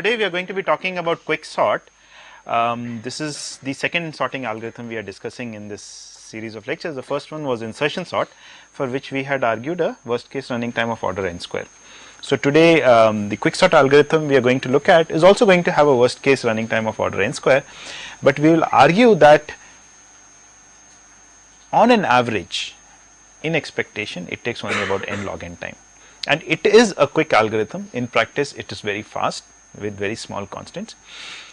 today we are going to be talking about quicksort. This is the second sorting algorithm we are discussing in this series of lectures. The first one was insertion sort, for which we had argued a worst case running time of order n square. So today the quicksort algorithm we are going to look at is also going to have a worst case running time of order n square, but we will argue that on an average, in expectation, it takes only about n log n time, and it is a quick algorithm. In practice, it is very fast with very small constants.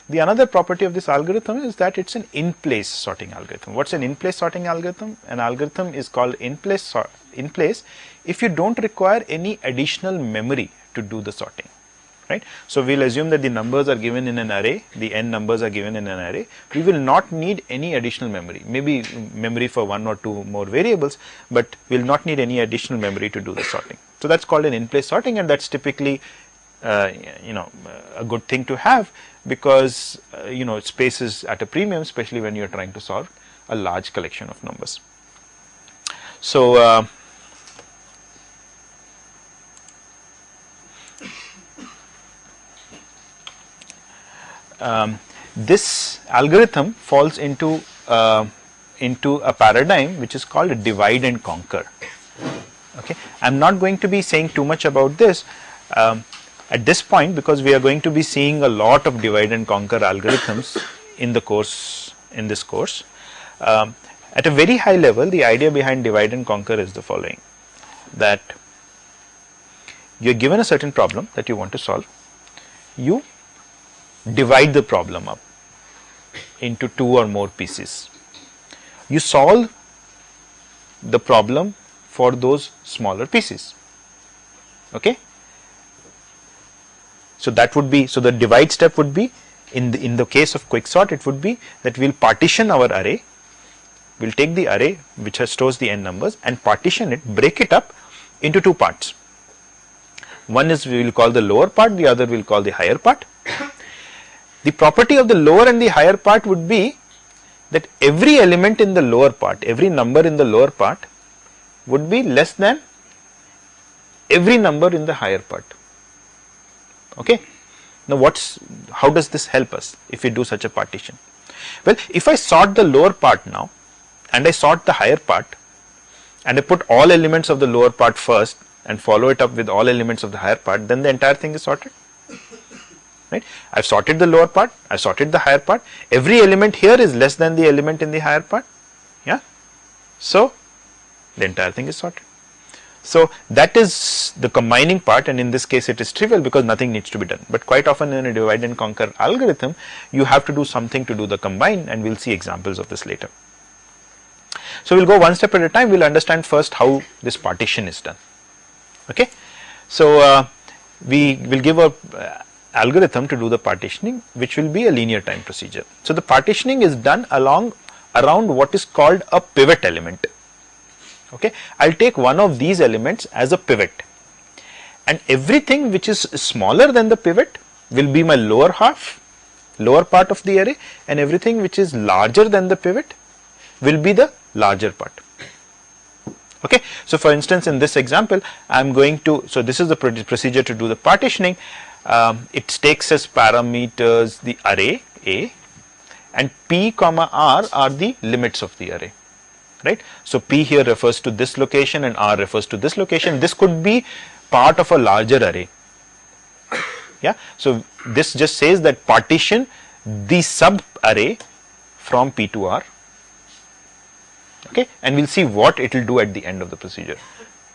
The another property of this algorithm is that it's an in-place sorting algorithm. What's an in-place sorting algorithm? An algorithm is called in-place if you don't require any additional memory to do the sorting, right? So we'll assume that the numbers are given in an array, the n numbers are given in an array. We will not need any additional memory, maybe memory for one or two more variables, but we'll not need any additional memory to do the sorting. So that's called an in-place sorting, and that's typically a good thing to have, because space is at a premium, especially when you're trying to solve a large collection of numbers. So this algorithm falls into a paradigm which is called a divide and conquer. Okay, I'm not going to be saying too much about this at this point, because we are going to be seeing a lot of divide and conquer algorithms in the course, in this course. At a very high level, the idea behind divide and conquer is the following: that you are given a certain problem that you want to solve, you divide the problem up into two or more pieces, you solve the problem for those smaller pieces. Okay, so that would be, so the divide step would be, in the case of quicksort, it would be that we'll partition our array. We'll take the array which stores the n numbers and partition it, break it up into two parts. One is we will call the lower part, the other we'll call the higher part. The property of the lower and the higher part would be that every element in the lower part, every number in the lower part would be less than every number in the higher part. Okay. Now how does this help us if we do such a partition? Well, if I sort the lower part now and I sort the higher part and I put all elements of the lower part first and follow it up with all elements of the higher part, then the entire thing is sorted. Right? I've sorted the lower part, I've sorted the higher part. Every element here is less than the element in the higher part. Yeah. So the entire thing is sorted. So that is the combining part, and in this case it is trivial because nothing needs to be done. But quite often in a divide and conquer algorithm, you have to do something to do the combine, and we'll see examples of this later. So we'll go one step at a time. We'll understand first how this partition is done. Okay. So we will give a algorithm to do the partitioning, which will be a linear time procedure. So the partitioning is done around what is called a pivot element. Okay, I'll take one of these elements as a pivot, and everything which is smaller than the pivot will be my lower half, lower part of the array, and everything which is larger than the pivot will be the larger part. Okay, so for instance, in this example, I'm going to, so this is the procedure to do the partitioning. It takes as parameters the array A, and P comma R are the limits of the array. Right. So P here refers to this location and R refers to this location. This could be part of a larger array. Yeah. So this just says that partition the sub array from P to R. Okay, and we'll see what it will do at the end of the procedure.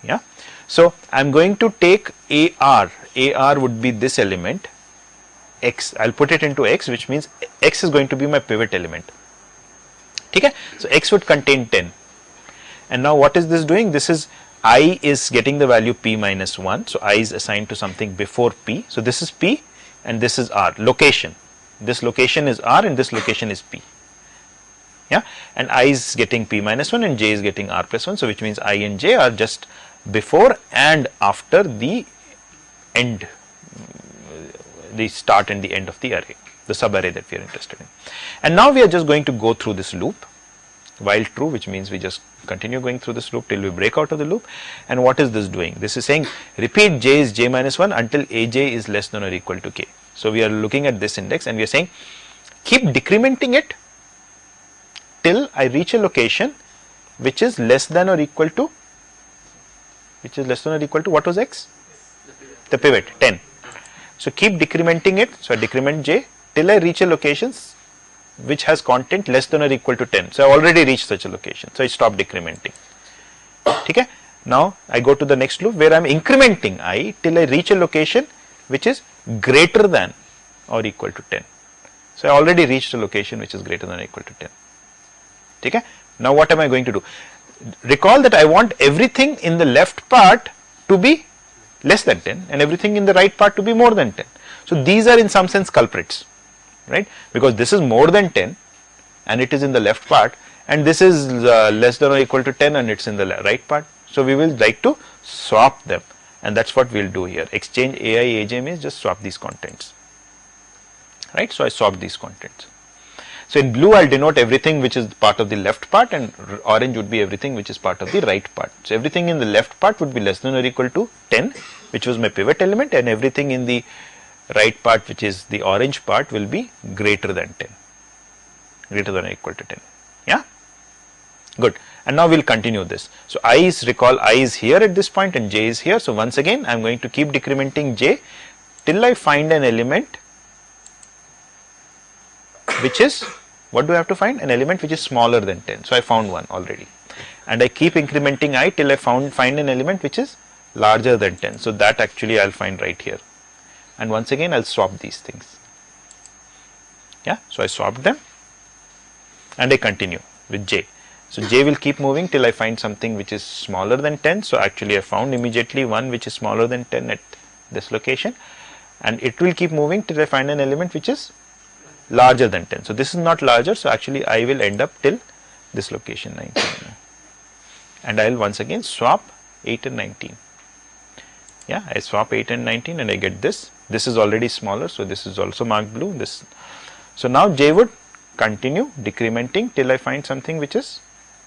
Yeah. So I'm going to take AR. AR would be this element X. I'll put it into X, which means X is going to be my pivot element. Okay. So X would contain 10. And now what is this doing? This is I is getting the value P minus 1. So I is assigned to something before P. So this is P and this is R. Location. This location is R and this location is P. Yeah. And I is getting P minus 1 and J is getting R plus 1. So which means I and J are just before and after the end, the start and the end of the array, the sub array that we are interested in. And now we are just going to go through this loop while true, which means we just continue going through this loop till we break out of the loop. And what is this doing? This is saying repeat j is j minus 1 until aj is less than or equal to k. So we are looking at this index and we are saying keep decrementing it till I reach a location which is less than or equal to, what was x? The pivot 10. So keep decrementing it. So I decrement j till I reach a location which has content less than or equal to 10. So I already reached such a location. So I stop decrementing. Okay. Now I go to the next loop where I am incrementing I till I reach a location which is greater than or equal to 10. So I already reached a location which is greater than or equal to 10. Okay. Now what am I going to do? Recall that I want everything in the left part to be less than 10 and everything in the right part to be more than 10. So these are in some sense culprits, right? Because this is more than 10 and it is in the left part, and this is less than or equal to 10 and it's in the right part. So we will like to swap them, and that's what we'll do here. Exchange AI AJ means just swap these contents, right? So I swapped these contents. So in blue I'll denote everything which is part of the left part, and orange would be everything which is part of the right part. So everything in the left part would be less than or equal to 10, which was my pivot element, and everything in the right part, which is the orange part, will be greater than 10, greater than or equal to 10. Yeah, good. And now we'll continue this. So recall I is here at this point and j is here. So once again I'm going to keep decrementing j till I find an element which is, what do I have to find? An element which is smaller than 10. So I found one already, and I keep incrementing I till I find an element which is larger than 10. So that actually I'll find right here, and once again I'll swap these things. Yeah, so I swapped them and I continue with j. So j will keep moving till I find something which is smaller than 10. So actually I found immediately one which is smaller than 10 at this location, and it will keep moving till I find an element which is larger than 10. So this is not larger, so actually I will end up till this location 19, and I will once again swap 8 and 19. Yeah, I swap 8 and 19 and I get this. This is already smaller, so this is also marked blue. This. So now j would continue decrementing till I find something which is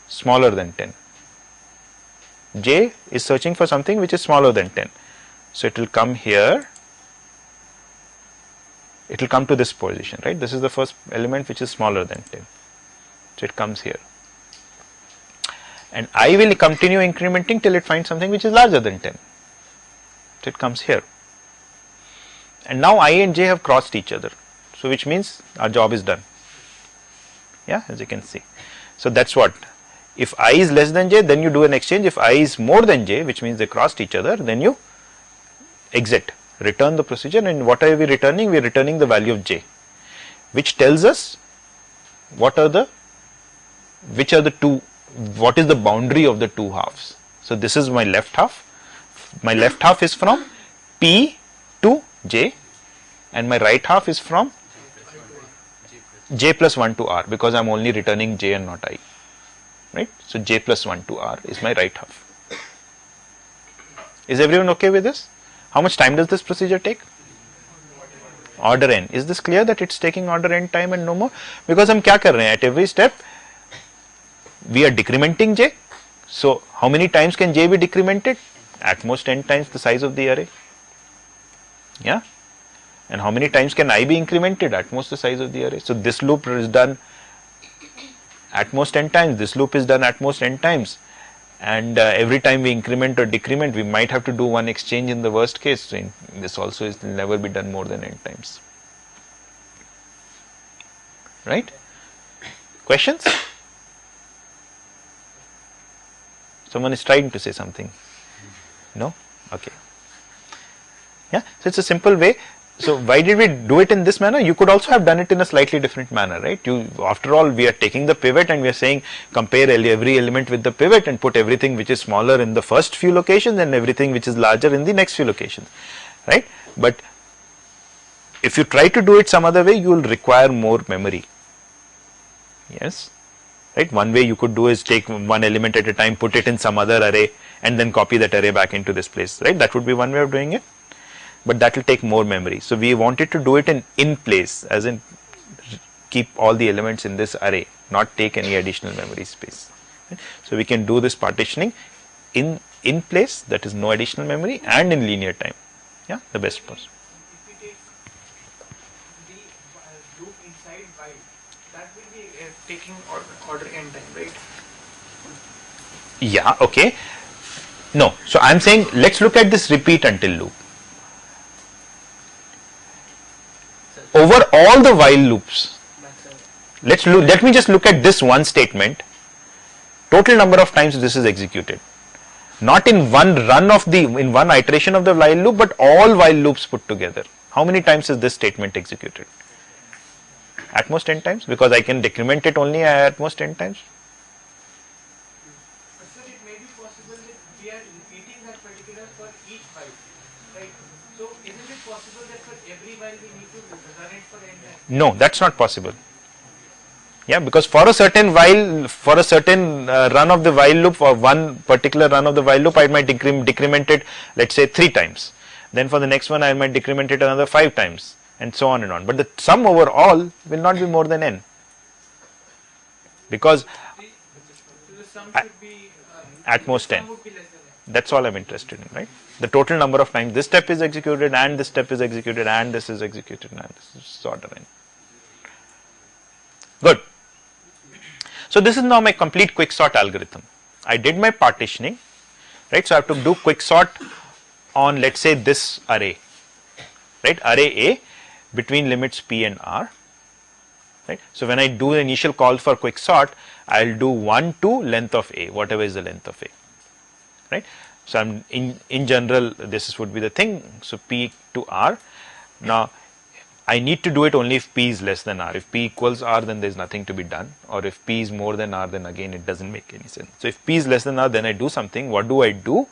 smaller than 10. J is searching for something which is smaller than 10. So it will come here. It will come to this position, right? This is the first element which is smaller than 10. So it comes here. And I will continue incrementing till it finds something which is larger than 10. So it comes here. And now I and j have crossed each other. So which means our job is done. Yeah, as you can see. So that's what. If I is less than j, then you do an exchange. If I is more than j, which means they crossed each other, then you exit. Return the procedure, and what are we returning? We are returning the value of j, which tells us what is the boundary of the two halves. So this is my left half. My left half is from P to j, and my right half is from j plus 1 to r, because I am only returning j and not I, right? So j plus 1 to r is my right half. Is everyone okay with this? How much time does this procedure take? Order n. Is this clear that it's taking order n time and no more? Because हम क्या कर रहे हैं? At every step we are decrementing j. So how many times can j be decremented? At most n times the size of the array. Yeah. And how many times can I be incremented? At most the size of the array. So this loop is done at most n times. This loop is done at most n times. And every time we increment or decrement, we might have to do one exchange in the worst case. So this also will never be done more than n times. Right? Questions? Someone is trying to say something. No? Okay. Yeah. So it's a simple way. So why did we do it in this manner? You could also have done it in a slightly different manner, right? After all, we are taking the pivot and we are saying compare every element with the pivot and put everything which is smaller in the first few locations and everything which is larger in the next few locations, right? But if you try to do it some other way, you will require more memory. Yes, right? One way you could do is take one element at a time, put it in some other array, and then copy that array back into this place, right? That would be one way of doing it. But that will take more memory. So we wanted to do it in place, as in keep all the elements in this array, not take any additional memory space. Right? So we can do this partitioning in place, that is no additional memory, and in linear time. Yeah, the best possible. inside while, that will be taking order n time, right? Yeah, okay. No, so I am saying let's look at this repeat until loop. Over all the while loops, let me just look at this one statement. Total number of times this is executed. Not in one in one iteration of the while loop, but all while loops put together. How many times is this statement executed? At most 10 times, because I can decrement it only at most 10 times. But sir, it may be possible that we are repeating that particular for each while, right? So isn't it possible that for every while we need to run it for n times? No, that's not possible. Yeah, because for a certain while, for a certain run of the while loop, or one particular run of the while loop, I might decrement it, let's say 3 times. Then for the next one, I might decrement it another 5 times, and so on and on. But the sum overall will not be more than n, because The sum should be at most the 10. sum would be less than n. That's all I'm interested in, right? The total number of times this step is executed, and this step is executed, and this is executed, and this is order n. Good. So this is now my complete quicksort algorithm. I did my partitioning, right? So I have to do quicksort on, let's say, this array, right? Array A between limits p and r, right? So when I do the initial call for quicksort, I'll do 1 to length of A, whatever is the length of A, right? So I'm in general, this would be the thing. So p to r. Now I need to do it only if p is less than r. If p equals r, then there's nothing to be done, or if p is more than r, then again it doesn't make any sense. So if p is less than r, then I do something. What do?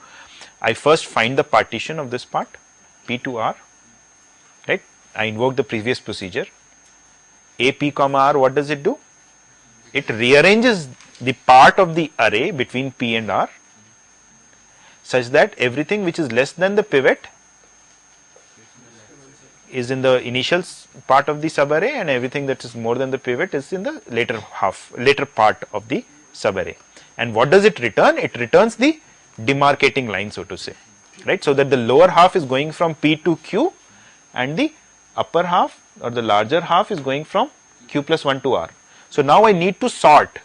I first find the partition of this part, p to r, right? I invoke the previous procedure. A p comma r, what does it do? It rearranges the part of the array between p and r such that everything which is less than the pivot is in the initial part of the subarray, and everything that is more than the pivot is in the later part of the subarray. And what does it return? It returns the demarcating line, so to say, right? So that the lower half is going from p to q, and the upper half or the larger half is going from q plus 1 to r. So now I need to sort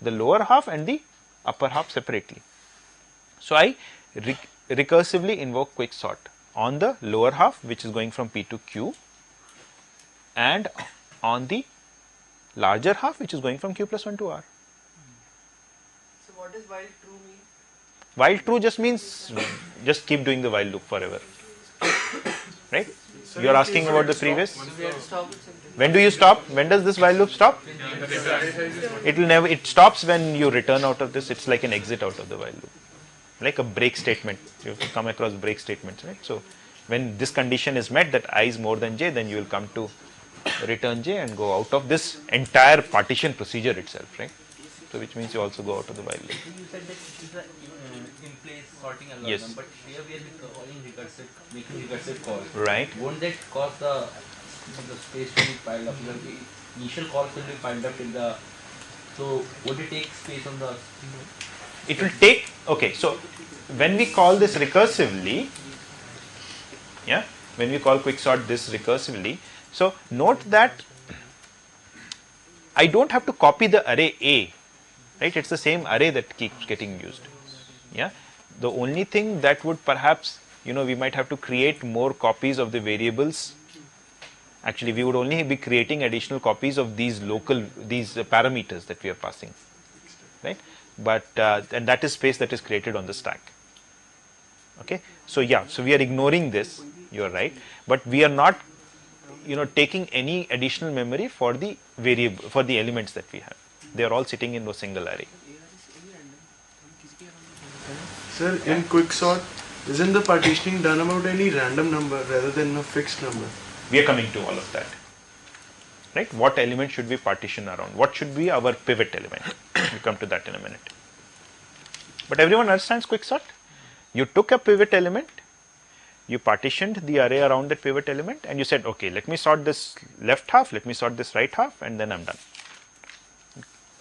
the lower half and the upper half separately. So I recursively invoke quicksort on the lower half, which is going from p to q, and on the larger half, which is going from q plus 1 to r. So what does while true mean? While true just means just keep doing the while loop forever, right? You are asking about the previous. So we have to stop it sometime. When do you stop? When does this while loop stop? It will never. It stops when you return out of this. It's like an exit out of the while loop, like a break statement. You have come across break statements, right? So when this condition is met, that I is more than j, then you will come to return j and go out of this entire partition procedure itself, right? So which means you also go out of the while loop. You said that it is a in place sorting algorithm, Yes. but here we are calling making recursive calls. Right. Won't that cause the space to be piled up? The initial calls will be piled up in the. So would it take space on the? It will take, okay, so when we call this recursively, yeah, when we call quicksort this recursively, so note that I don't have to copy the array A, right? It's the same array that keeps getting used, yeah. The only thing that would perhaps, we might have to create more copies of the variables. Actually, we would only be creating additional copies of these parameters that we are passing, right? But and that is space that is created on the stack. Okay, so yeah, so we are ignoring this. You are right, but we are not, taking any additional memory for the variable, for the elements that we have. They are all sitting in a single array. Sir, in quicksort, isn't the partitioning done about any random number rather than a fixed number? We are coming to all of that. Right? What element should we partition around? What should be our pivot element? We'll come to that in a minute. But everyone understands quicksort? You took a pivot element, you partitioned the array around that pivot element, and you said, okay, let me sort this left half, let me sort this right half, and then I'm done.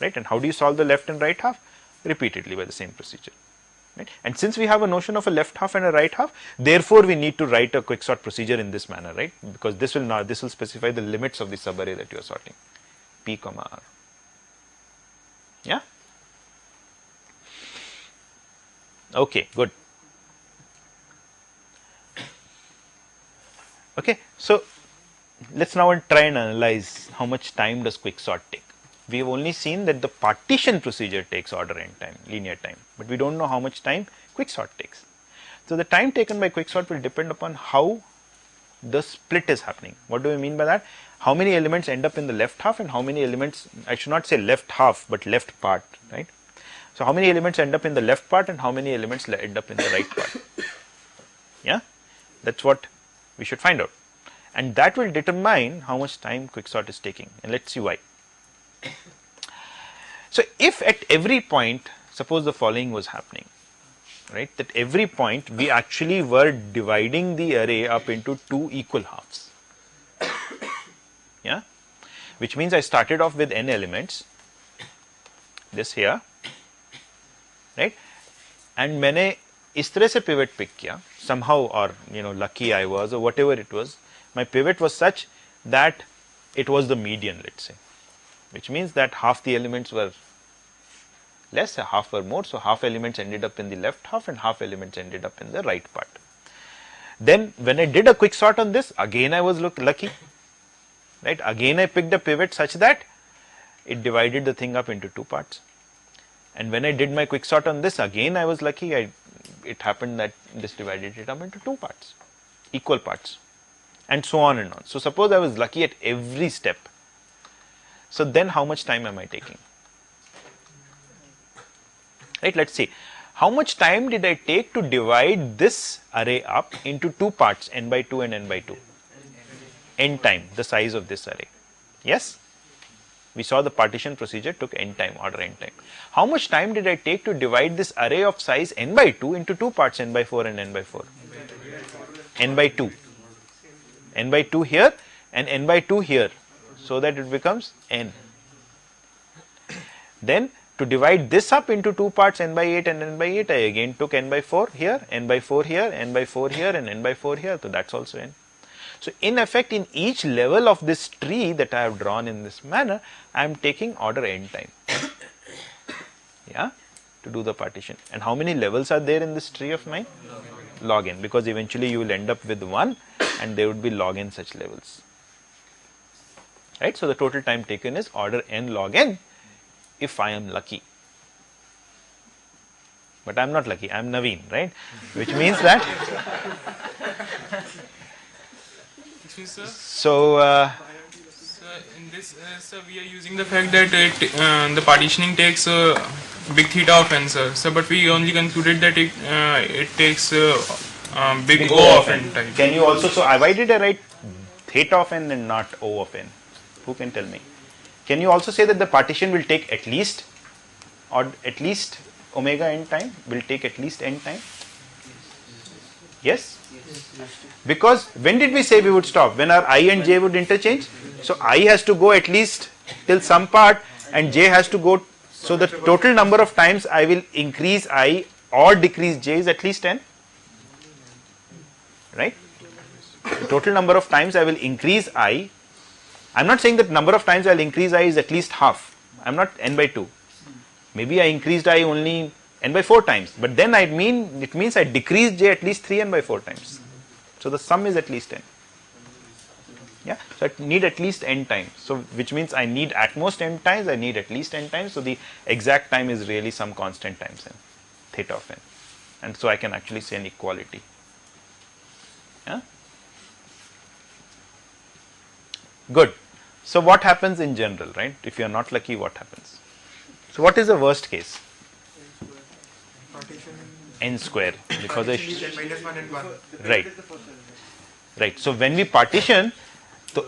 Right? And how do you solve the left and right half? Repeatedly by the same procedure. right? And since we have a notion of a left half and a right half, therefore we need to write a quicksort procedure in this manner, right? Because this will specify the limits of the subarray that you are sorting, P comma R. Yeah. Okay, good. Okay, so let's now try and analyze how much time does quicksort take. We have only seen that the partition procedure takes order n time, linear time, but we don't know how much time quicksort takes. So the time taken by quicksort will depend upon how the split is happening. What do I mean by that? How many elements end up in the left half and how many elements, I should not say left half, but left part, right? So how many elements end up in the left part and how many elements end up in the right part? Yeah, that's what we should find out. And that will determine how much time quicksort is taking, and let's see why. So if at every point, suppose the following was happening, right, that every point we actually were dividing the array up into two equal halves, yeah, which means I started off with n elements, this here, right, and मैंने इस तरह से pivot pick किया somehow, or lucky I was, or whatever it was, my pivot was such that it was the median, let's say, which means that half the elements were less, half were more, so half elements ended up in the left half and half elements ended up in the right part. Then when I did a quicksort on this, again I was lucky, right, again I picked a pivot such that it divided the thing up into two parts. And when I did my quicksort on this, again I was lucky, it happened that this divided it up into two parts, equal parts, and so on and on. So suppose I was lucky at every step. So then how much time am I taking? Right, let's see. How much time did I take to divide this array up into two parts, n by 2 and n by 2? N time, the size of this array. Yes? We saw the partition procedure took n time, order n time. How much time did I take to divide this array of size n by 2 into two parts, n by 4 and n by 4? N by 2. N by 2 here and n by 2 here, so that it becomes n. Then to divide this up into two parts, n by 8 and n by 8, I again took n by 4 here, n by 4 here, n by 4 here and n by 4 here, so that's also n. So in effect, in each level of this tree that I have drawn in this manner, I am taking order n time, yeah, to do the partition. And how many levels are there in this tree of mine? Log n, because eventually you will end up with 1 and there would be log n such levels, right? So the total time taken is order n log n if I am lucky. But I am not lucky, I am Naveen, right? Which means that So in this, sir, we are using the fact that the partitioning takes big theta of n, sir. So, but we only concluded that it takes big O of n type. Can you also, so why did I write theta of n and not O of n? Who can tell me? Can you also say that the partition will take at least, or at least omega n time, will take at least n time? Yes? Because when did we say we would stop? When our I and j would interchange? So I has to go at least till some part and j has to go, so the total number of times I will increase I or decrease j is at least n, right? The total number of times I will increase I, I'm not saying that number of times I will increase I is at least half, I'm not n by 2, maybe I increased I only n by 4 times, but then it means I decreased j at least 3 n by 4 times. So the sum is at least n. Yeah, so I need at least n times. So which means I need at most n times, I need at least n times. So the exact time is really some constant times n, theta of n. And so I can actually say an equality. Yeah? Good. So what happens in general, right? If you are not lucky, what happens? So what is the worst case? N square, because right. So when we partition, तो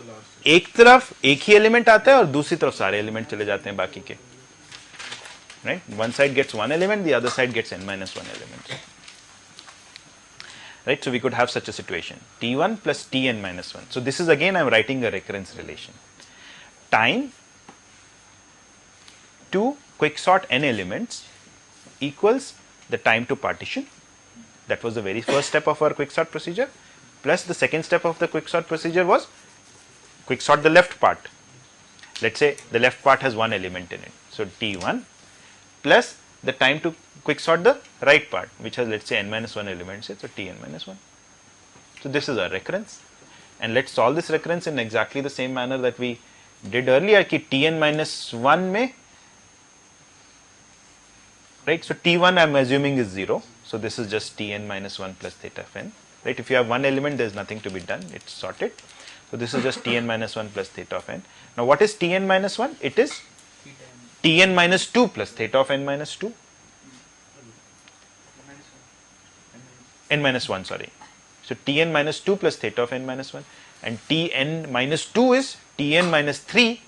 एक तरफ एक ही element आता है और दूसरी तरफ सारे एलिमेंट चले जाते हैं बाकी के, right? One side gets one element, the other side gets n minus 1 element, right? So we could have such a situation, t1 plus tn minus 1. So this is again I am writing a recurrence relation. Time to quicksort n elements equals the time to partition. That was the very first step of our quicksort procedure, plus the second step of the quicksort procedure was quicksort the left part. Let's say the left part has one element in it, so T1 plus the time to quicksort the right part, which has, let's say, n minus 1 elements, so Tn minus 1. So this is our recurrence, and let's solve this recurrence in exactly the same manner that we did earlier. Ki Tn minus 1 mein, right? So T1 I am assuming is 0. So this is just Tn minus 1 plus theta of n, right? If you have one element, there is nothing to be done, it's sorted. So this is just Tn minus 1 plus theta of n. Now what is Tn minus 1? It is Tn minus 2 plus theta of n minus 2. N minus 1, sorry. So Tn minus 2 plus theta of n minus 1, and Tn minus 2 is Tn minus 3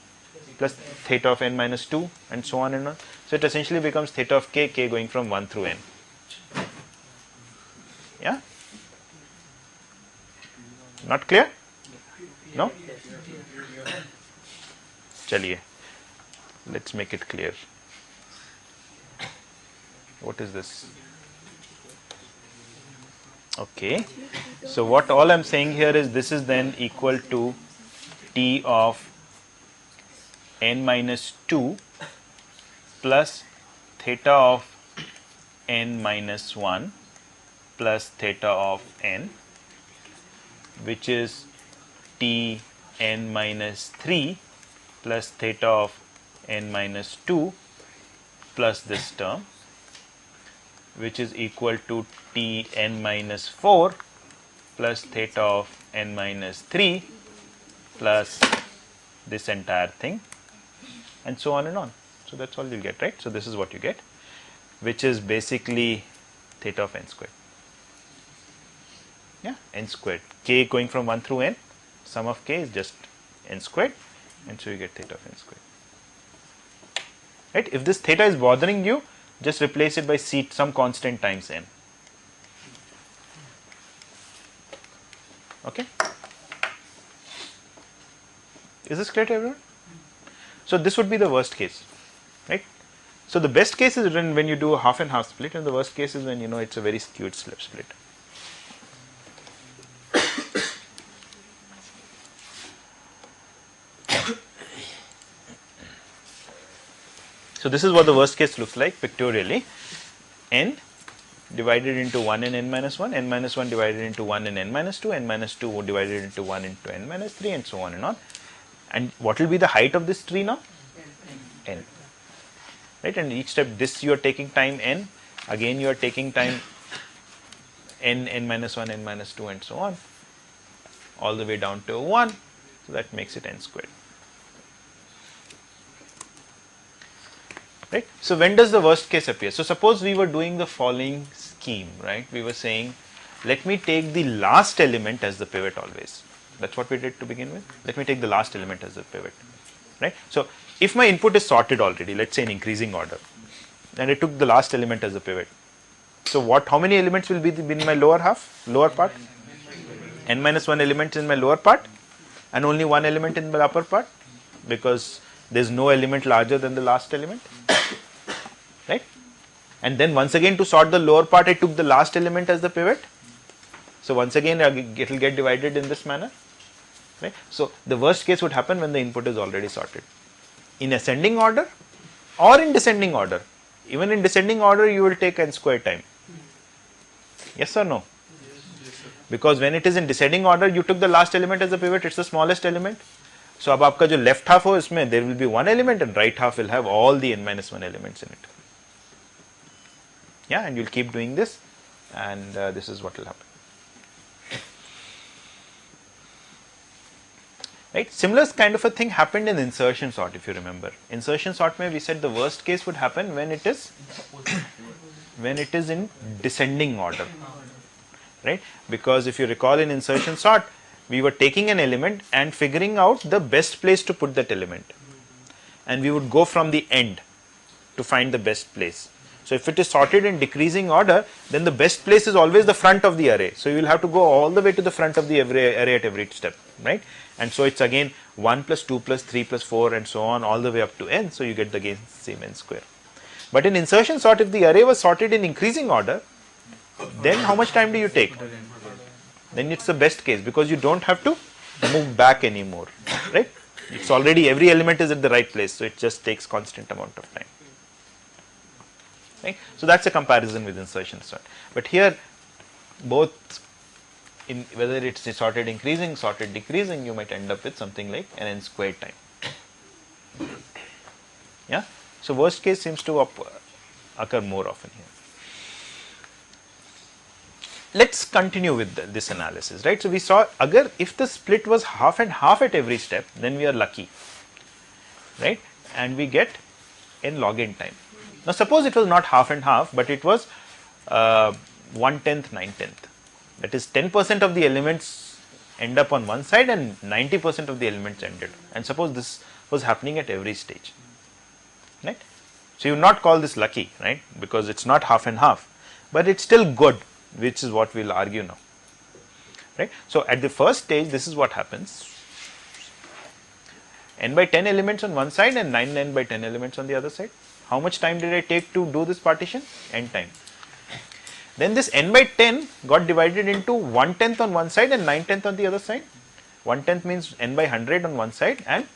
plus theta of n minus 2, and so on and on. So it essentially becomes theta of k, k going from 1 through n. Yeah? Not clear? No? Chaliye, let's make it clear. What is this? Okay, so what all I'm saying here is this is then equal to T of n minus 2 plus theta of n minus 1 plus theta of n, which is T n minus 3 plus theta of n minus 2 plus this term, which is equal to T n minus 4 plus theta of n minus 3 plus this entire thing, and so on and on. So that's all you'll get, right? So this is what you get, which is basically theta of n squared. Yeah, n squared. K going from 1 through n, sum of k is just n squared, and so you get theta of n squared. Right? If this theta is bothering you, just replace it by c, some constant times n. Okay? Is this clear to everyone? So this would be the worst case, right? So the best case is when you do a half and half split, and the worst case is when you know it's a very skewed slip split. So this is what the worst case looks like pictorially. N divided into 1 in n minus 1, n minus 1 divided into 1 in n minus 2, n minus 2 divided into 1 into n minus 3, and so on and on. And what will be the height of this tree now? N. Right? And each step, this you are taking time n, again you are taking time n, n minus 1, n minus 2, and so on, all the way down to 1. So that makes it n squared. Right? So when does the worst case appear? So suppose we were doing the following scheme, right? We were saying, let me take the last element as the pivot always. That's what we did to begin with. Let me take the last element as the pivot, right? So if my input is sorted already, let's say in increasing order, and I took the last element as a pivot. So what? How many elements will be in my lower half, lower part? N minus 1 elements in my lower part, and only one element in the upper part, because there is no element larger than the last element, right? And then once again to sort the lower part, I took the last element as the pivot. So once again it will get divided in this manner, right? So the worst case would happen when the input is already sorted in ascending order or in descending order. Even in descending order you will take n square time. Yes or no? Because when it is in descending order, you took the last element as a pivot, it's the smallest element. So अब आपका जो left half हो इसमें there will be one element, and right half will have all the n minus 1 elements in it. Yeah, and you'll keep doing this, and this is what will happen. Right? Similar kind of a thing happened in insertion sort, if you remember. Insertion sort mein we said the worst case would happen when it is in descending order, right? Because if you recall in insertion sort, we were taking an element and figuring out the best place to put that element, and we would go from the end to find the best place. So if it is sorted in decreasing order, then the best place is always the front of the array. So you will have to go all the way to the front of the array at every step, right? And so it's again 1 plus 2 plus 3 plus 4 and so on all the way up to n. So you get the again same n square. But in insertion sort, if the array was sorted in increasing order, then how much time do you take? Then it's the best case, because you don't have to move back anymore, right? It's already, every element is at the right place, so it just takes constant amount of time. Right? So that's a comparison with insertion sort. But here, both in whether it's sorted increasing, sorted decreasing, you might end up with something like an n squared time. Yeah. So worst case seems to occur more often here. Let's continue with this analysis, right? So we saw, agar if the split was half and half at every step, then we are lucky, right? And we get n log n time. Now suppose it was not half and half, but it was 1/10, 9/10. That is 10% of the elements end up on one side and 90% of the elements ended. And suppose this was happening at every stage, right? So you not call this lucky, right? Because it's not half and half, but it's still good, which is what we'll argue now, right? So at the first stage, this is what happens: n by 10 elements on one side and 9n by 10 elements on the other side. How much time did I take to do this partition? N time. Then this n by 10 got divided into 1/10 on one side and 9/10 on the other side. 1/10 means n by 100 on one side, and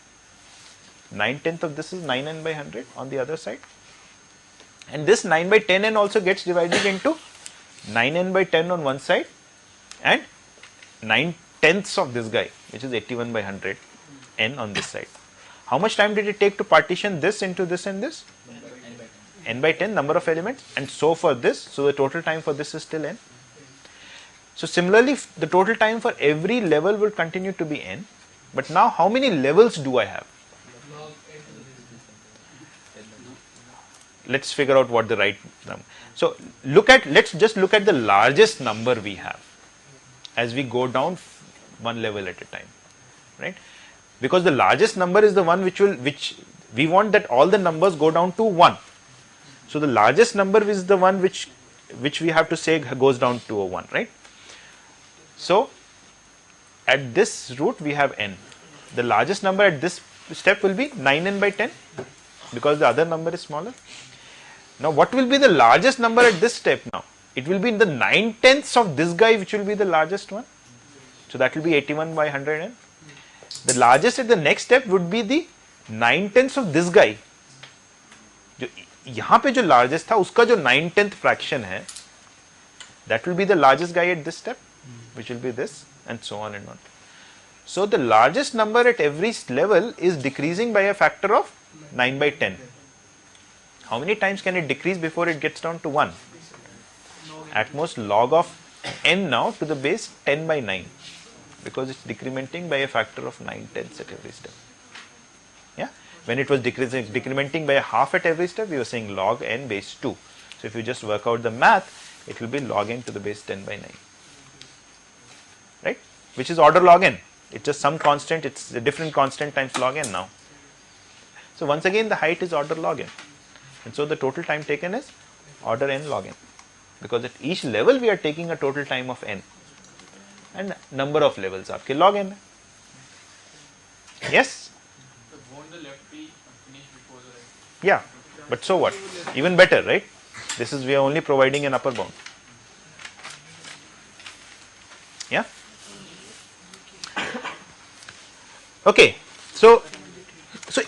9/10 of this is 9n by 100 on the other side. And this 9 by 10n also gets divided into 9n by 10 on one side and 9/10 of this guy, which is 81 by 100 n on this side. How much time did it take to partition this into this and this? N by 10 number of elements, and so for this, so the total time for this is still n. So similarly, the total time for every level will continue to be n, but now how many levels do I have? Let's figure out what the right number. So let's just look at the largest number we have as we go down one level at a time, right? Because the largest number is the one which we want that all the numbers go down to 1. So the largest number is the one which we have to say goes down to a 1, right? So at this root we have n. The largest number at this step will be 9n by 10, because the other number is smaller. Now what will be the largest number at this step now? It will be in the 9/10 of this guy, which will be the largest one. So that will be 81 by 100n. The largest at the next step would be the 9/10 of this guy. यहाँ पे जो largest था उसका जो 9/10 fraction है, that will be the largest guy at this step, which will be this, and so on and on. So the largest number at every level is decreasing by a factor of 9 by 10. How many times can it decrease before it gets down to 1? At most log of n now to the base 10 by 9, because it's decrementing by a factor of 9/10 at every step. Yeah. When it was decrementing by a half at every step, we were saying log n base 2. So if you just work out the math, it will be log n to the base 10 by 9, right? Which is order log n. It's just some constant, it's a different constant times log n now. So once again, the height is order log n. And so the total time taken is order n log n, because at each level we are taking a total time of n. And number of levels आपके log n है. Yes? Won't the left be finished before the right? Yeah, but so what? Even better, right? This is, we are only providing an upper bound. Yeah? Okay, so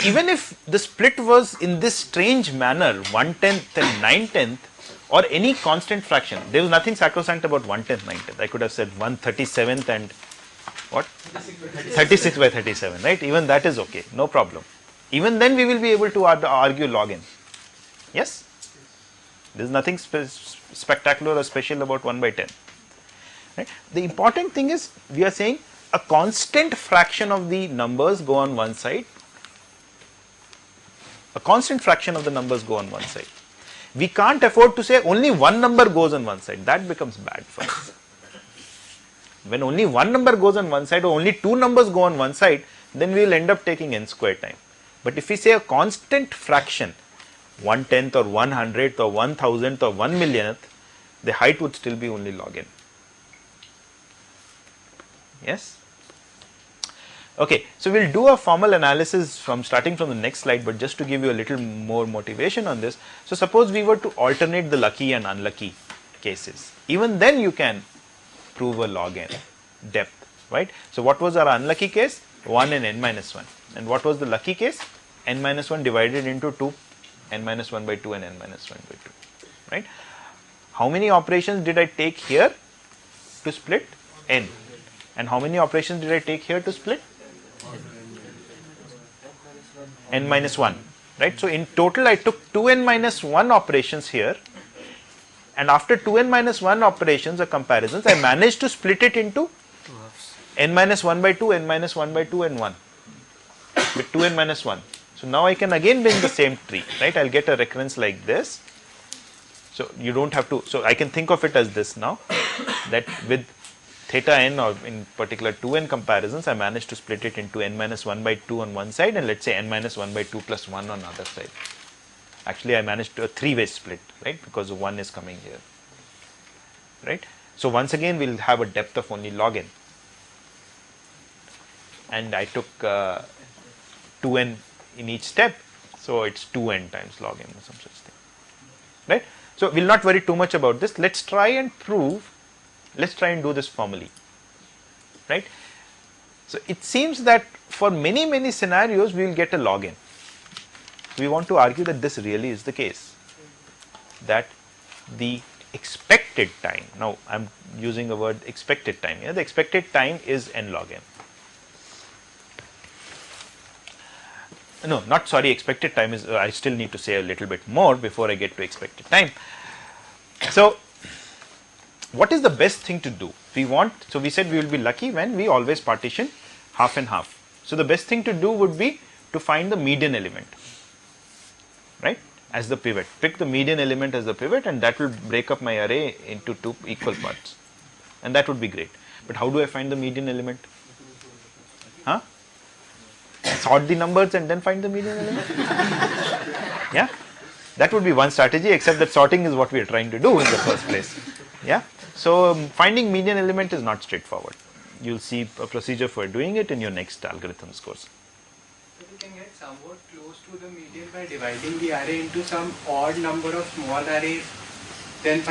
even if the split was in this strange manner, 1/10 and 9/10, or any constant fraction, there was nothing sacrosanct about 1/10, 9/10. I could have said 1/37th and what? 36 by 37, right? Even that is okay, no problem. Even then we will be able to argue log n. Yes? There is nothing spectacular or special about 1 by 10. Right? The important thing is, we are saying a constant fraction of the numbers go on one side. A constant fraction of the numbers go on one side. We can't afford to say only one number goes on one side. That becomes bad for us. When only one number goes on one side or only two numbers go on one side, then we will end up taking n square time. But if we say a constant fraction, 1/10 or 1/100th or 1,000th or 1,000,000th, the height would still be only log n. Yes? Okay, so we'll do a formal analysis from starting from the next slide, but just to give you a little more motivation on this. So suppose we were to alternate the lucky and unlucky cases. Even then you can prove a log n depth, right? So what was our unlucky case? 1 and n minus 1. And what was the lucky case? N minus 1 divided into 2, n minus 1 by 2 and n minus 1 by 2, right? How many operations did I take here to split n? And how many operations did I take here to split? N minus 1, right? So in total I took 2n minus 1 operations here, and after 2n minus 1 operations or comparisons, I managed to split it into n minus 1 by 2, n minus 1 by 2 and 1 with 2n minus 1. So now I can again bring the same tree, right? I'll get a recurrence like this. So you don't have to, so I can think of it as this now, that with theta n, or in particular 2n comparisons, I managed to split it into n minus 1 by 2 on one side, and let's say n minus 1 by 2 plus 1 on the other side. Actually, I managed to a three-way split, right? Because 1 is coming here, right? So once again, we'll have a depth of only log n. And I took 2n in each step, so it's 2n times log n or some such thing, right? So we'll not worry too much about this. Let's try and prove, let's try and do this formally, right? So it seems that for many scenarios, we will get a log n. We want to argue that this really is the case, that the expected time, now I'm using the word expected time here, the expected time is n log n. No, not sorry, expected time is, I still need to say a little bit more before I get to expected time. So what is the best thing to do? We want, so we said we will be lucky when we always partition half and half. So the best thing to do would be to find the median element, right, as the pivot. Pick the median element as the pivot, and that will break up my array into two equal parts, and that would be great. But how do I find the median element? Huh? Sort the numbers and then find the median element? Yeah, that would be one strategy, except that sorting is what we are trying to do in the first place. Yeah, so finding median element is not straightforward. You'll see a procedure for doing it in your next algorithms course. So we can get somewhat close to the median by dividing the array into some odd number of small arrays, then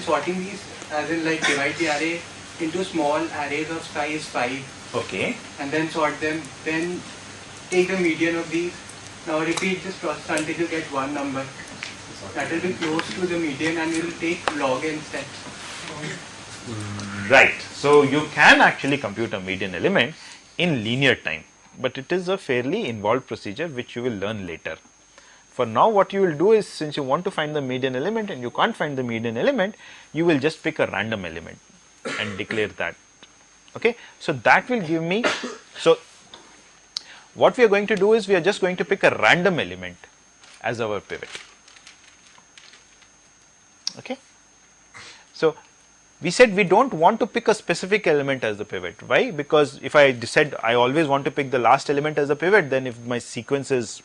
sorting these, as in like divide the array into small arrays of size 5. Okay. And then sort them, then take the median of these. Now repeat this process until you get one number. That will be close to the median, and we will take log n steps. Right. So you can actually compute a median element in linear time, but it is a fairly involved procedure which you will learn later. For now, what you will do is, since you want to find the median element and you can't find the median element, you will just pick a random element and declare that. Okay, so that will give me, so what we are going to do is we are just going to pick a random element as our pivot. Okay, so we said we don't want to pick a specific element as the pivot. Why? Because if I said I always want to pick the last element as a pivot, then if my sequence is,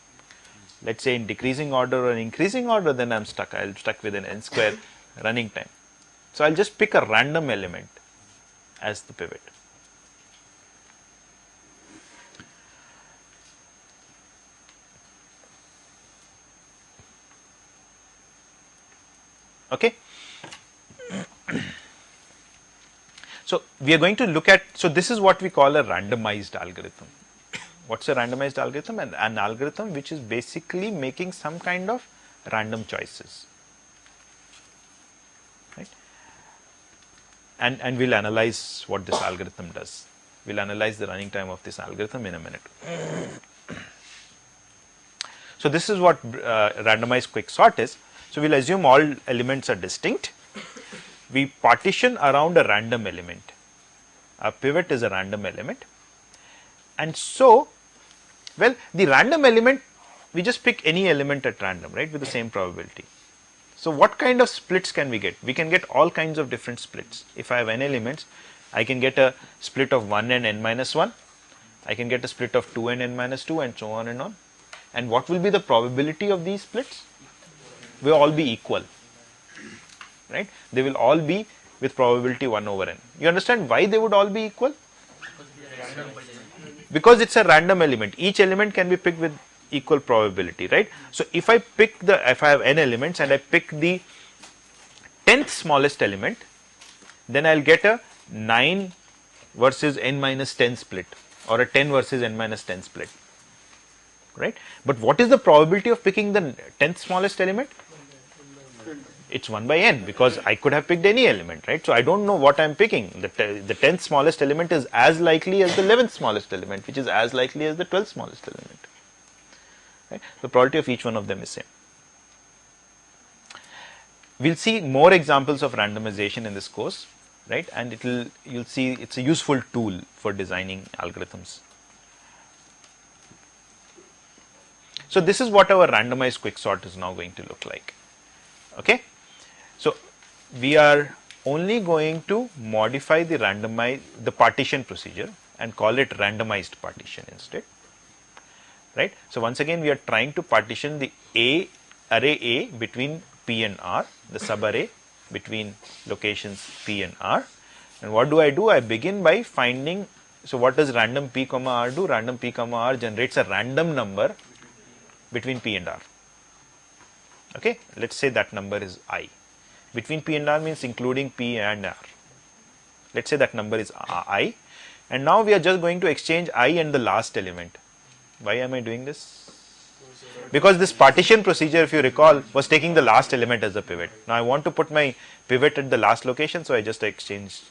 let's say, in decreasing order or increasing order, then I'm stuck. I'll stuck with an n square running time. So I'll just pick a random element as the pivot. Okay. So we are going to look at, so this is what we call a randomized algorithm. What's a randomized algorithm? An algorithm which is basically making some kind of random choices, right? And we'll analyze what this algorithm does. We'll analyze the running time of this algorithm in a minute. So this is what randomized quicksort is. So we'll assume all elements are distinct. We partition around a random element. A pivot is a random element. And so, well, the random element, we just pick any element at random, right, with the same probability. So what kind of splits can we get? We can get all kinds of different splits. If I have n elements, I can get a split of 1 and n minus 1. I can get a split of 2 and n minus 2, and so on and on. And what will be the probability of these splits? Will all be equal, right? They will all be with probability 1 over n. You understand why they would all be equal? because it's a random element, each element can be picked with equal probability, right? So if I have n elements and I pick the 10th smallest element, then I'll get a 9 versus n minus 10 split, or a 10 versus n minus 10 split, right? But what is the probability of picking the 10th smallest element? It's 1 by n, because I could have picked any element, right? So I don't know what I'm picking. The 10th smallest element is as likely as the 11th smallest element, which is as likely as the 12th smallest element. Right? The probability of each one of them is same. We'll see more examples of randomization in this course, right? And you'll see it's a useful tool for designing algorithms. So this is what our randomized quicksort is now going to look like. Okay. So we are only going to modify the partition procedure and call it randomized partition instead, right? So once again we are trying to partition the array A between P and R, the subarray between locations P and R. And what do? I begin by finding, so what does random P comma R do? Random P comma R generates a random number between P and R. Okay, let's say that number is I. Between P and R means including P and R. Let's say that number is I, and now we are just going to exchange I and the last element. Why am I doing this? Because this partition procedure, if you recall, was taking the last element as a pivot. Now I want to put my pivot at the last location, so I just exchange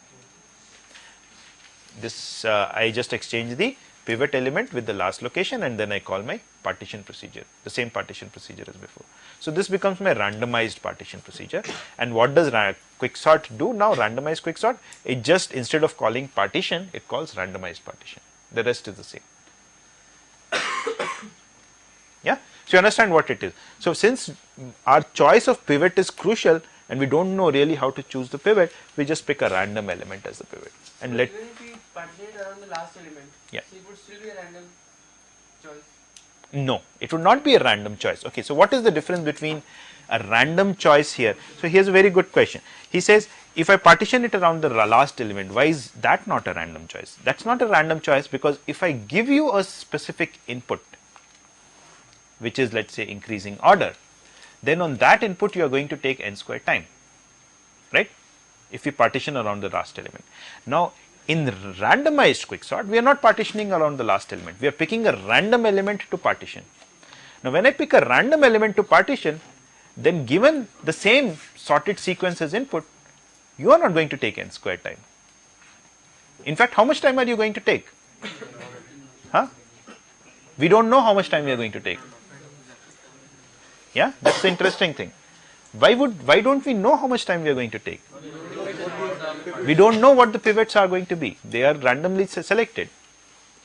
this. I just exchange the pivot element with the last location, and then I call my partition procedure, the same partition procedure as before. So this becomes my randomized partition procedure. And what does quicksort do now? Randomized quicksort, it just, instead of calling partition, it calls randomized partition. The rest is the same. Yeah, so you understand what it is. So since our choice of pivot is crucial and we don't know really how to choose the pivot, we just pick a random element as the pivot and let. Even if we partition it around the last element, Yeah. so it would still be a random choice. No, it would not be a random choice. Okay, so what is the difference between a random choice here? So here's a very good question. He says, if I partition it around the last element, why is that not a random choice? That's not a random choice because if I give you a specific input, which is, let's say, increasing order, then on that input you are going to take n squared time, right? If we partition around the last element. Now in randomized quicksort, we are not partitioning around the last element. We are picking a random element to partition. Now when I pick a random element to partition, then given the same sorted sequence as input, you are not going to take n squared time. In fact, how much time are you going to take? Huh? We don't know how much time we are going to take. Yeah, that's the interesting thing. Why don't we know how much time we are going to take? We don't know what the pivots are going to be. They are randomly selected,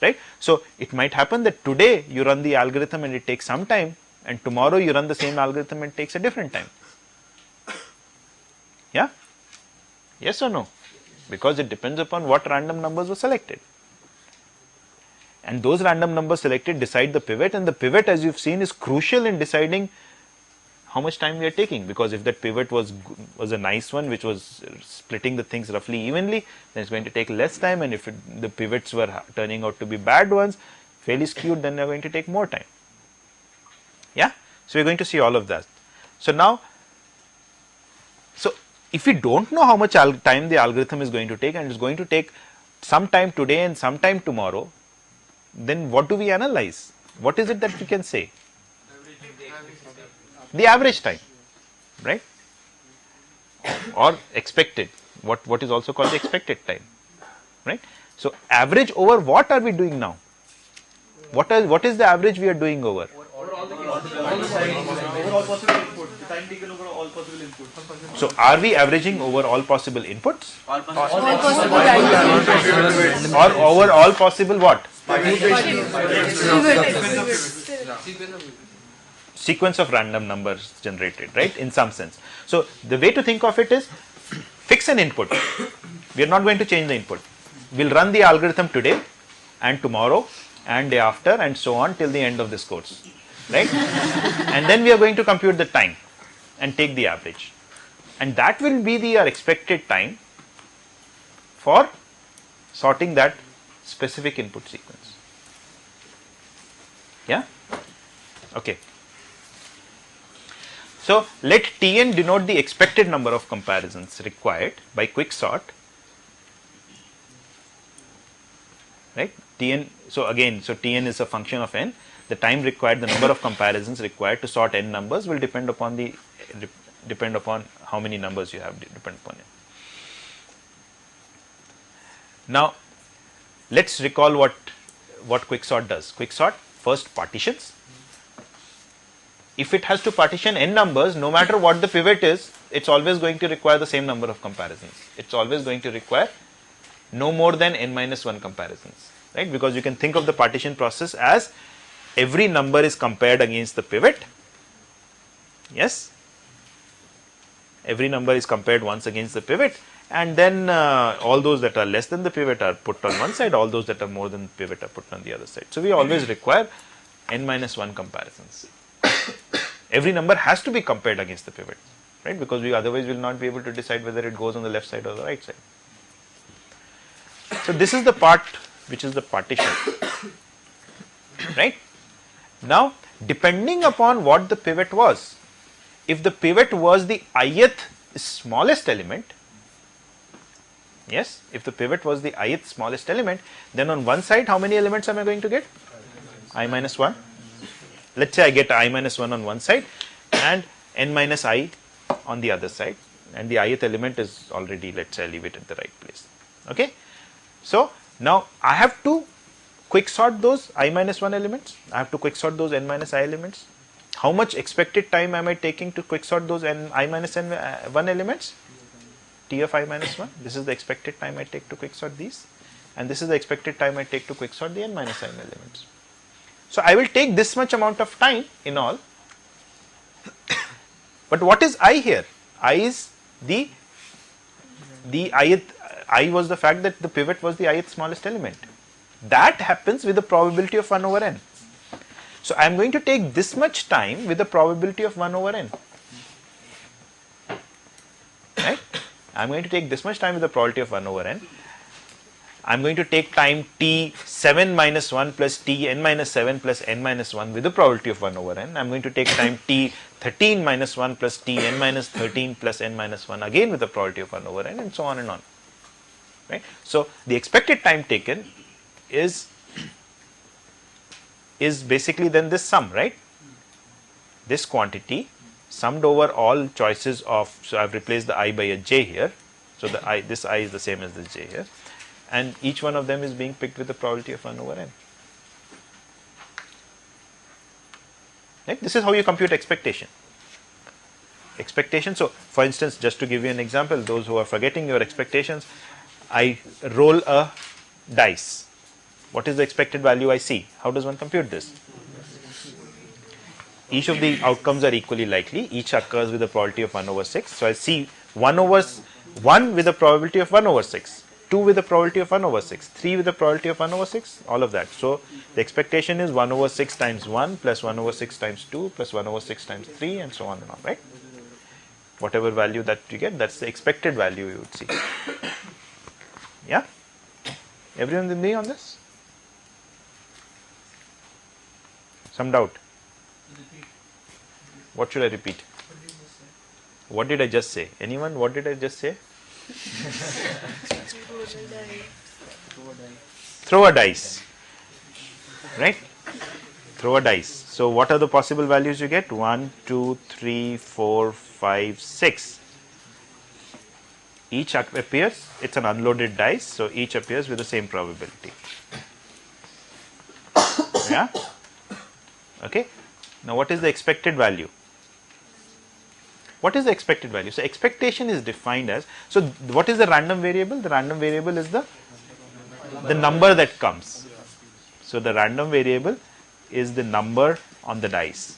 right? So it might happen that today you run the algorithm and it takes some time, and tomorrow you run the same algorithm and it takes a different time. Yeah? Yes or no? Because it depends upon what random numbers were selected. And those random numbers selected decide the pivot, and the pivot, as you've seen, is crucial in deciding how much time we are taking, because if that pivot was a nice one which was splitting the things roughly evenly, then it's going to take less time, and if the pivots were turning out to be bad ones, fairly skewed, then they're going to take more time. Yeah, so we're going to see all of that. So now, so if we don't know how much time the algorithm is going to take, and it's going to take some time today and some time tomorrow, then what do we analyze? What is it that we can say? The average time, right? Or expected, what is also called the expected time, right? So average over what are we doing now? What is the average we are doing over? Overall possible input. The time taken over all possible inputs. So are we averaging over all possible inputs? All possible values. Or over all possible what? Sequence of random numbers generated, right? In some sense. So the way to think of it is, fix an input. We are not going to change the input. We'll run the algorithm today and tomorrow and day after and so on till the end of this course, right? And then we are going to compute the time and take the average, and that will be our expected time for sorting that specific input sequence. Yeah. Okay. So let Tn denote the expected number of comparisons required by quicksort. Right? Tn. So again, so Tn is a function of n. The time required, the number of comparisons required to sort n numbers will depend upon how many numbers you have, depend upon it. Now let's recall what quicksort does. Quicksort first partitions. If it has to partition n numbers, no matter what the pivot is, it's always going to require the same number of comparisons. It's always going to require no more than n minus 1 comparisons, right? Because you can think of the partition process as every number is compared against the pivot. Yes, every number is compared once against the pivot, and then all those that are less than the pivot are put on one side, all those that are more than the pivot are put on the other side. So we always require n minus 1 comparisons. Every number has to be compared against the pivot, right? Because we otherwise will not be able to decide whether it goes on the left side or the right side. So this is the part which is the partition, right? Now, depending upon what the pivot was, if the pivot was the ith smallest element, yes, if the pivot was the ith smallest element, then on one side how many elements am I going to get? I minus 1. Let's say I get I minus 1 on one side and n minus I on the other side, and the ith element is already, let's say I leave it at the right place. Okay. So now I have to quicksort those I minus 1 elements, I have to quicksort those n minus I elements. How much expected time am I taking to quicksort those I minus 1 elements? T of I minus 1, this is the expected time I take to quicksort these, and this is the expected time I take to quicksort the n minus n elements. So I will take this much amount of time in all, but what is I here? I is the ith, I was the fact that the pivot was the ith smallest element. That happens with the probability of 1 over n. So I am going to take this much time with the probability of 1 over n. Right? I am going to take this much time with the probability of 1 over n. I am going to take time t 7 minus 1 plus t n minus 7 plus n minus 1 with the probability of 1 over n. I am going to take time t 13 minus 1 plus t n minus 13 plus n minus 1 again with the probability of 1 over n, and so on and on. Right? So the expected time taken is basically then this sum, right? This quantity summed over all choices of, so I have replaced the I by a j here. So the I, this I is the same as this j here, and each one of them is being picked with the probability of 1 over n. Right? This is how you compute expectation. Expectation. So for instance, just to give you an example, those who are forgetting your expectations, I roll a dice. What is the expected value I see? How does one compute this? Each of the outcomes are equally likely. Each occurs with a probability of 1 over 6. So I see 1 with a probability of 1 over 6, 2 with a probability of 1 over 6, 3 with a probability of 1 over 6, all of that. So the expectation is 1 over 6 times 1 plus 1 over 6 times 2 plus 1 over 6 times 3 and so on and on, right? Whatever value that you get, that's the expected value you would see. Yeah? Everyone with me on this? Some doubt? What should I repeat? What did I just say? Anyone? What did I just say? Throw a dice. Right? Throw a dice. So what are the possible values you get? 1, 2, 3, 4, 5, 6. Each appears, it's an unloaded dice, so each appears with the same probability. Yeah? Okay. Now what is the expected value? What is the expected value? So expectation is defined as, so what is the random variable? The random variable is the number that comes. So the random variable is the number on the dice.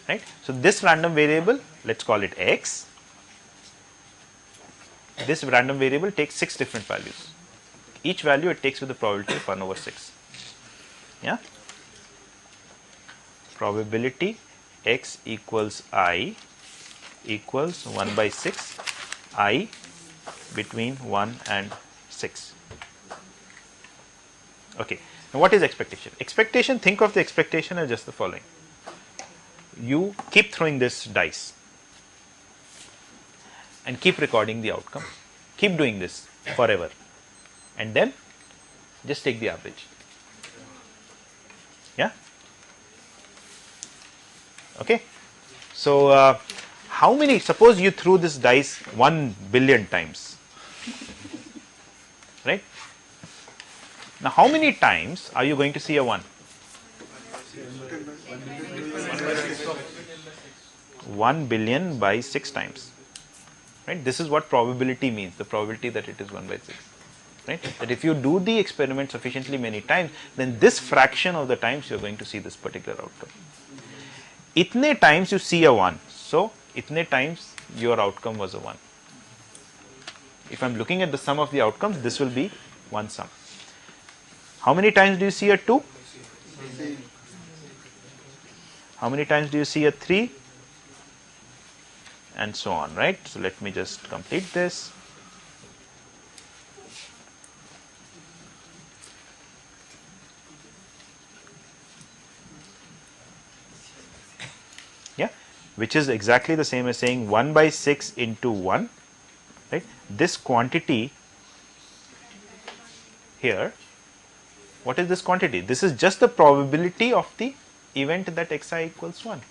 Right? So this random variable, let's call it x. This random variable takes 6 different values. Each value it takes with the probability of 1 over 6. Yeah? Probability x equals I equals 1 by 6, I between 1 and 6. Okay. Now what is expectation? Expectation, think of the expectation as just the following. You keep throwing this dice and keep recording the outcome. Keep doing this forever. And then just take the average. Yeah? Okay. So, how many, suppose you threw this dice 1 billion times, right? Now, how many times are you going to see a 1? 1 billion by 6 times, right? This is what probability means, the probability that it is 1 by 6, right? That if you do the experiment sufficiently many times, then this fraction of the times you are going to see this particular outcome. Itne times you see a 1, so itne times your outcome was a 1. If I am looking at the sum of the outcomes, this will be one sum. How many times do you see a 2? How many times do you see a 3? And so on, right? So let me just complete this. Yeah, which is exactly the same as saying 1 by 6 into 1, right? This quantity here, what is this quantity? This is just the probability of the event that xi equals 1.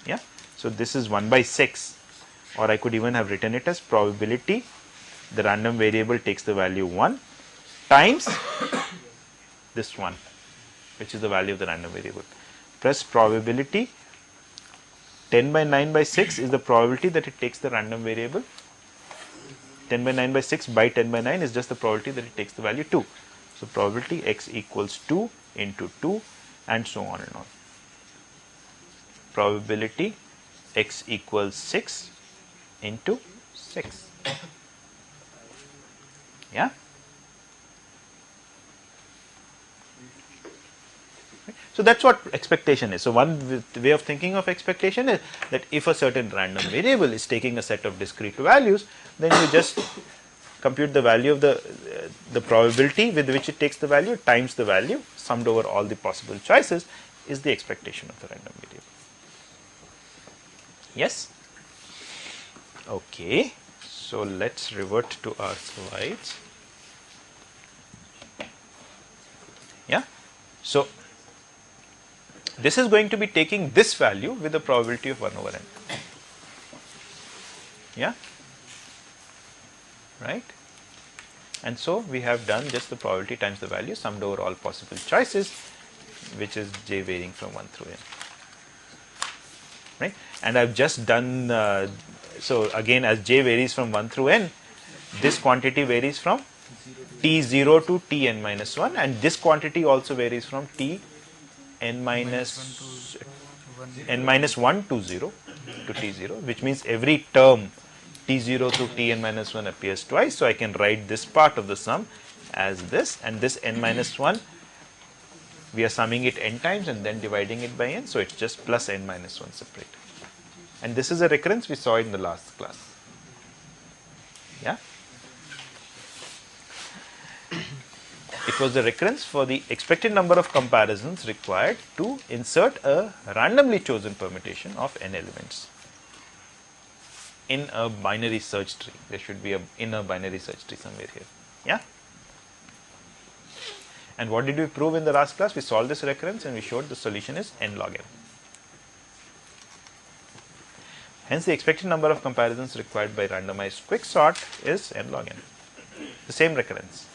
Yeah. So, this is 1 by 6, or I could even have written it as probability, the random variable takes the value 1 times this 1, which is the value of the random variable, plus probability 10 by 9 by 6 is the probability that it takes the random variable. 10 by 9 by 6 by 10 by 9 is just the probability that it takes the value 2. So, probability x equals 2 into 2 and so on and on. Probability x equals 6 into 6. Yeah. So, that is what expectation is. So, one way of thinking of expectation is that if a certain random variable is taking a set of discrete values, then you just compute the value of the probability with which it takes the value times the value summed over all the possible choices is the expectation of the random variable. Yes? Okay. So, let us revert to our slides. Yeah. So, this is going to be taking this value with a probability of 1 over n. Yeah. Right. And so, we have done just the probability times the value summed over all possible choices, which is j varying from 1 through n. Right. And I have just done, so again as j varies from 1 through n, this quantity varies from t0 to tn minus 1, and this quantity also varies from n minus 1 to 0 to t0, which means every term t0 to tn minus 1 appears twice. So, I can write this part of the sum as this, and this n minus 1 we are summing it n times and then dividing it by n. So, it is just plus n minus 1 separate, and this is a recurrence we saw in the last class. Yeah. It was the recurrence for the expected number of comparisons required to insert a randomly chosen permutation of n elements in a binary search tree. There should be a inner binary search tree somewhere here. Yeah. And what did we prove in the last class? We solved this recurrence and we showed the solution is n log n. Hence, the expected number of comparisons required by randomized quicksort is n log n, the same recurrence.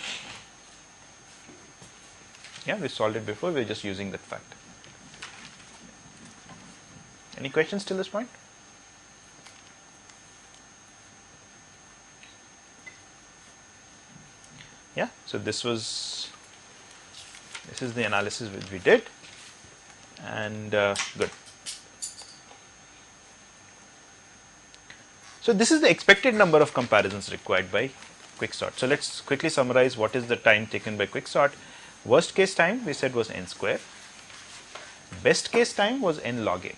Yeah, we solved it before, we are just using that fact. Any questions till this point? Yeah, so this is the analysis which we did, and good. So, this is the expected number of comparisons required by quicksort. So, let us quickly summarize what is the time taken by quicksort. Worst case time we said was n square, best case time was n log n.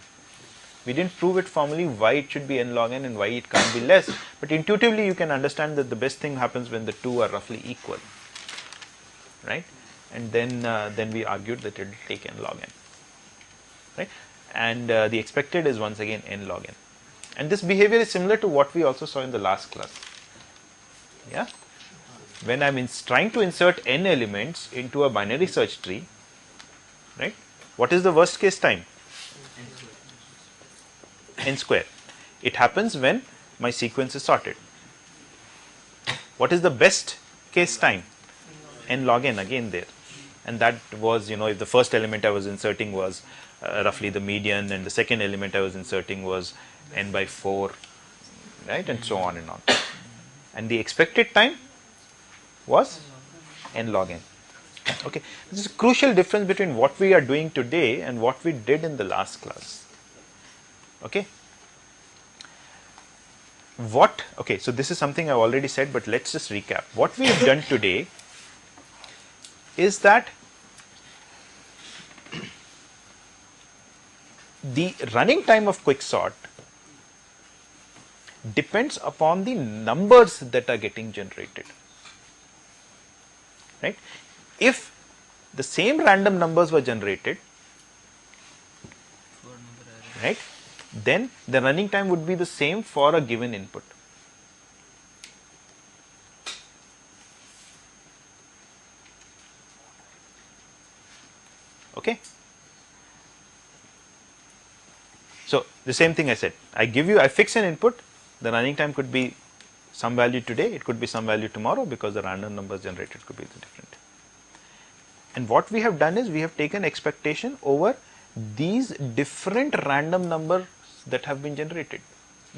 We didn't prove it formally why it should be n log n and why it can't be less, but intuitively you can understand that the best thing happens when the two are roughly equal, right? And then we argued that it will take n log n, right? And the expected is once again n log n. And this behavior is similar to what we also saw in the last class. Yeah, when I'm trying to insert n elements into a binary search tree, right? What is the worst case time? N square. It happens when my sequence is sorted. What is the best case time? N log n, again there. And that was, if the first element I was inserting was roughly the median, and the second element I was inserting was n by 4, right, and so on and on. And the expected time was n log n. Okay, this is a crucial difference between what we are doing today and what we did in the last class. Okay. Okay, so this is something I've already said, but let's just recap. What we have done today is that the running time of quicksort depends upon the numbers that are getting generated, right? If the same random numbers were generated, right, then the running time would be the same for a given input. Okay. So the same thing I said, I fix an input, the running time could be some value today, it could be some value tomorrow, because the random numbers generated could be different. And what we have done is we have taken expectation over these different random numbers that have been generated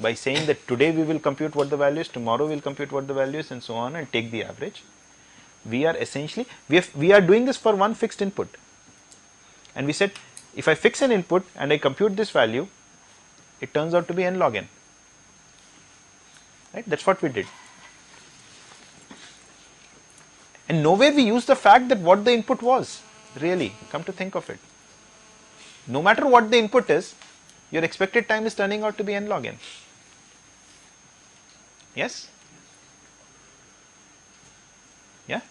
by saying that today we will compute what the value is, tomorrow we will compute what the value is, and so on, and take the average. We are essentially, we are doing this for one fixed input. And we said, if I fix an input and I compute this value, it turns out to be n log n. Right? That's what we did. And nowhere we use the fact that what the input was, really, come to think of it. No matter what the input is, your expected time is turning out to be n log n. Yes? Yeah?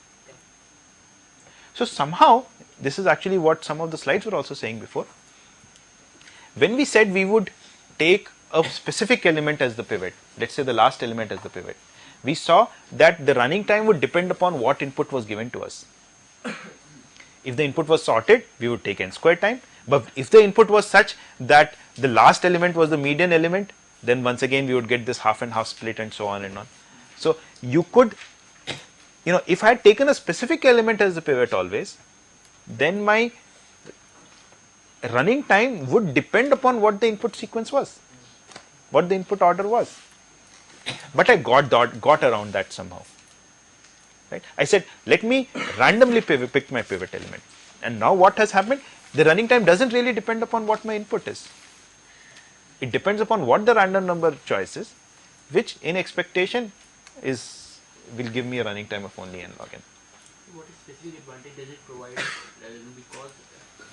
So somehow, this is actually what some of the slides were also saying before. When we said we would take a specific element as the pivot, let's say the last element as the pivot, we saw that the running time would depend upon what input was given to us. If the input was sorted, we would take n square time. But if the input was such that the last element was the median element, then once again we would get this half and half split, and so on and on. So you could, if I had taken a specific element as the pivot always, then my running time would depend upon what the input sequence was, what the input order was. But I got around that somehow. Right? I said, let me randomly pick my pivot element. And now what has happened? The running time doesn't really depend upon what my input is. It depends upon what the random number choice is, which in expectation will give me a running time of only n log n. What specific advantage does it provide? Because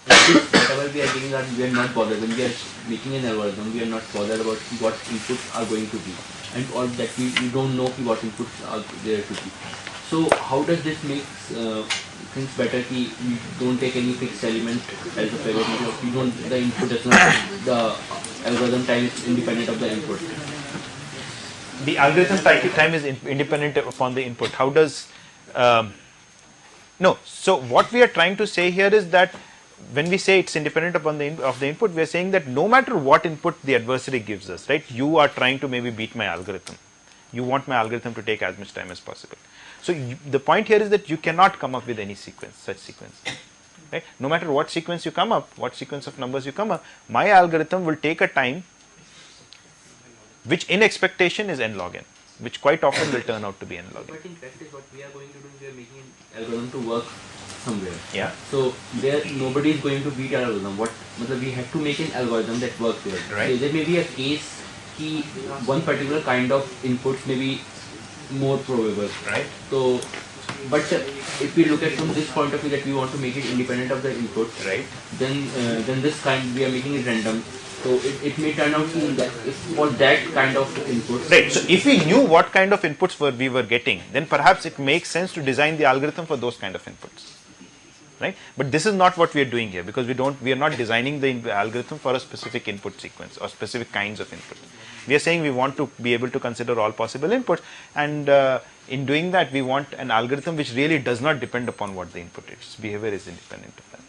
whatever we are doing, we are not bothered. When we are making an algorithm, we are not bothered about what inputs are going to be, and all that we don't know what inputs are there to be. So how does this make things better? We don't take any fixed element as a pivot. The input does not, the algorithm time is independent of the input. The algorithm time is independent upon the input. How does no? So what we are trying to say here is that when we say it's independent upon the input, we are saying that no matter what input the adversary gives us, right? You are trying to maybe beat my algorithm. You want my algorithm to take as much time as possible. So the point here is that you cannot come up with any such sequence. Right? No matter what sequence you come up, what sequence of numbers you come up, my algorithm will take a time which in expectation is n log n, which quite often will turn out to be n log n. But in practice, what we are going to do, we are making an algorithm to work somewhere. Yeah. So there nobody is going to beat our algorithm. We have to make an algorithm that works there. Right. So there may be a case कि one particular kind of inputs may be more probable. Right. So But if we look at from this point of view that we want to make it independent of the input, Right. then this kind we are making it random. So it may turn out to that if for that kind of input. Right. So if we knew what kind of inputs we were getting, then perhaps it makes sense to design the algorithm for those kind of inputs. Right. But this is not what we are doing here, because we are not designing the algorithm for a specific input sequence or specific kinds of input. We are saying we want to be able to consider all possible inputs, and in doing that we want an algorithm which really does not depend upon what the input is. Its behavior is independent of that.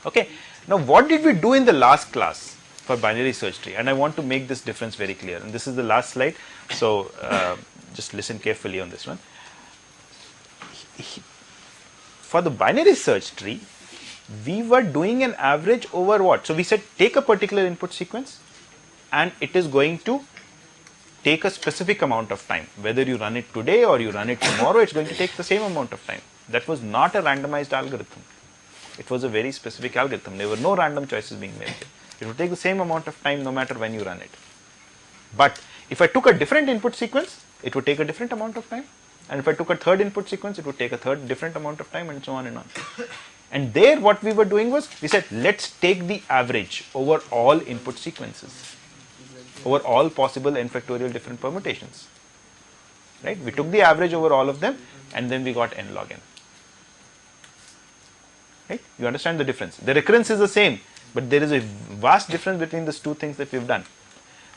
Okay. Now what did we do in the last class for binary search tree? And I want to make this difference very clear, and this is the last slide, so just listen carefully on this one. For the binary search tree, we were doing an average over what? So we said take a particular input sequence and it is going to take a specific amount of time. Whether you run it today or you run it tomorrow, it's going to take the same amount of time. That was not a randomized algorithm. It was a very specific algorithm. There were no random choices being made. It would take the same amount of time no matter when you run it. But if I took a different input sequence, it would take a different amount of time. And if I took a third input sequence, it would take a third different amount of time, and so on and on. And there what we were doing was, we said, let's take the average over all input sequences, over all possible n factorial different permutations. Right? We took the average over all of them, and then we got n log n. Right? You understand the difference? The recurrence is the same, but there is a vast difference between these two things that we've done.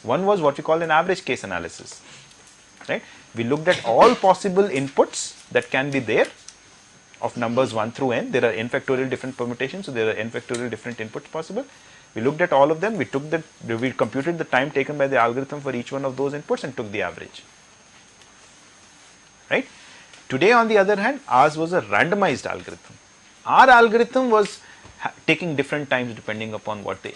One was what we call an average case analysis. Right? We looked at all possible inputs that can be there of numbers 1 through n. There are n factorial different permutations, so there are n factorial different inputs possible. We looked at all of them. We computed the time taken by the algorithm for each one of those inputs and took the average. Right? Today, on the other hand, ours was a randomized algorithm. Our algorithm was taking different times depending upon what the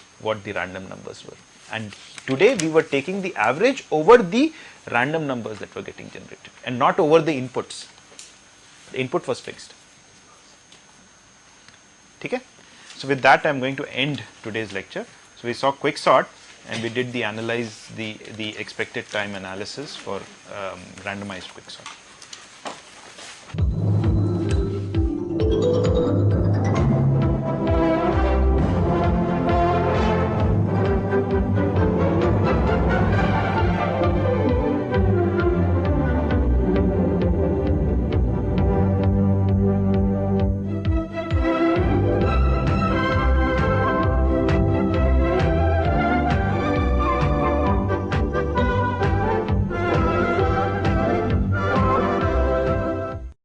random numbers were. And today we were taking the average over the random numbers that were getting generated and not over the inputs. The input was fixed. Okay? So with that, I am going to end today's lecture. So we saw quicksort, and we did analyze the expected time analysis for randomized quicksort.